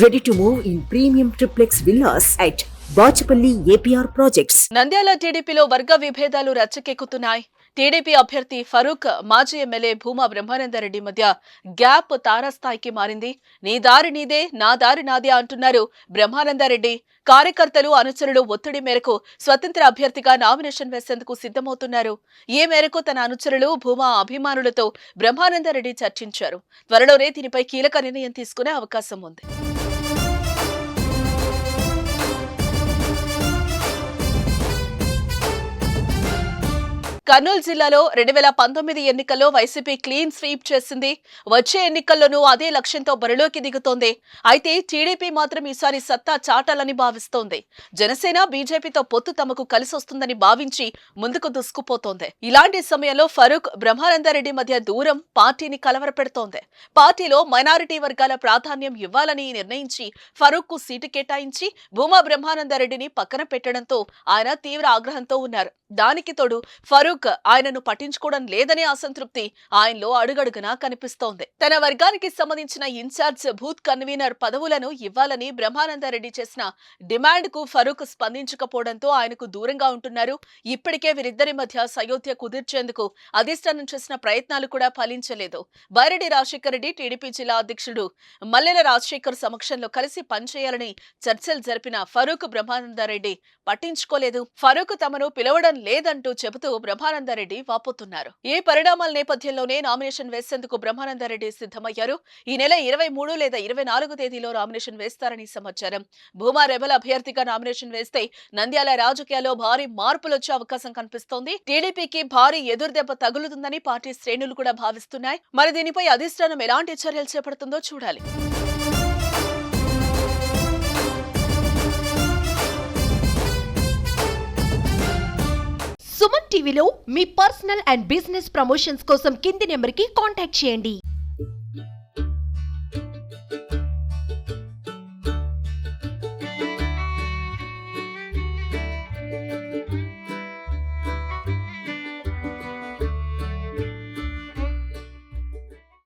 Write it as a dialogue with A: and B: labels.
A: Ready to move in premium triplex villas at Bachapalli APR Projects.
B: Nandyal టీడీపీలో వర్గ విభేదాలు రచ్చకెక్కుతున్నాయి. TDP అభ్యర్థి ఫరూక్, మాజీ ఎమ్మెల్యే భూమా బ్రహ్మానందరెడ్డి మధ్య గ్యాప్ తారాస్థాయికి మారింది. నీ దారి నీదే, నా దారి నాదే అంటున్నారు బ్రహ్మానందరెడ్డి. కార్యకర్తలు, అనుచరులు ఒత్తిడి మేరకు స్వతంత్ర అభ్యర్థిగా నామినేషన్ వేసేందుకు సిద్ధమవుతున్నారు. ఈ మేరకు తన అనుచరులు, భూమా అభిమానులతో బ్రహ్మానందరెడ్డి చర్చించారు. త్వరలోనే దీనిపై కీలక నిర్ణయం తీసుకునే అవకాశం ఉంది. కర్నూలు జిల్లాలో 2019 ఎన్నికల్లో వైసీపీ క్లీన్ స్వీప్ చేసింది. వచ్చే ఎన్నికల్లోనూ అదే లక్ష్యంతో బరిలోకి దిగుతోంది. అయితే టీడీపీ మాత్రం ఈసారి సత్తా చాటాలని భావిస్తోంది. జనసేన, బీజేపీతో పొత్తు తమకు కలిసొస్తుందని భావించి ముందుకు దూసుకుపోతోంది. ఇలాంటి సమయంలో ఫరూక్, బ్రహ్మానందరెడ్డి మధ్య దూరం పార్టీని కలవరపెడుతోంది. పార్టీలో మైనారిటీ వర్గాల ప్రాధాన్యం ఇవ్వాలని నిర్ణయించి ఫరూక్ కు సీటు కేటాయించి భూమా బ్రహ్మానందరెడ్డిని పక్కన పెట్టడంతో ఆయన తీవ్ర ఆగ్రహంతో ఉన్నారు. దానికి తోడు ఫరూక్ ఆయనను పట్టించుకోవడం లేదనే అసంతృప్తి ఆయనలో అడుగడుగునా కనిపిస్తోంది. తన వర్గానికి సంబంధించిన ఇన్ఛార్జ్, బూత్ కన్వీనర్ పదవులను ఇవ్వాలని బ్రహ్మానందరెడ్డి చేసిన డిమాండ్ కు ఫరూక్ స్పందించకపోవడంతో ఆయనకు దూరంగా ఉంటున్నారు. ఇప్పటికే వీరిద్దరి మధ్య సయోధ్య కుదిర్చేందుకు అధిష్టానం చేసిన ప్రయత్నాలు కూడా ఫలించలేదు. బైరెడ్డి రాజశేఖర్ రెడ్డి, టీడీపీ జిల్లా అధ్యక్షుడు మల్లెల రాజశేఖర్ సమక్షంలో కలిసి పనిచేయాలని చర్చలు జరిపిన ఫరూక్, బ్రహ్మానందరెడ్డి పట్టించుకోలేదు. ఫరూక్ తమను పిలవడం లేదంటూ చెబుతూ బ్రహ్మానందరెడ్డి వాపోతున్నారు. ఈ పరిణామాల నేపథ్యంలోనే నామినేషన్ వేసేందుకు బ్రహ్మానందరెడ్డి సిద్ధమయ్యారు. ఈ నెల 23 లేదా 24 తేదీలో నామినేషన్ వేస్తారని సమాచారం. భూమా రెబల్ అభ్యర్థిగా నామినేషన్ వేస్తే నంద్యాల రాజకీయాల్లో భారీ మార్పులు వచ్చే అవకాశం కనిపిస్తోంది. టీడీపీకి భారీ ఎదురుదెబ్బ తగులుతుందని పార్టీ శ్రేణులు కూడా భావిస్తున్నాయి. మరి దీనిపై అధిష్టానం ఎలాంటి చర్యలు చేపడుతుందో చూడాలి.
C: సుమన్ టీవీలో మీ పర్సనల్ అండ్ బిజినెస్ ప్రమోషన్స్ కోసం కింది నెంబర్కి కాంటాక్ట్ చేయండి.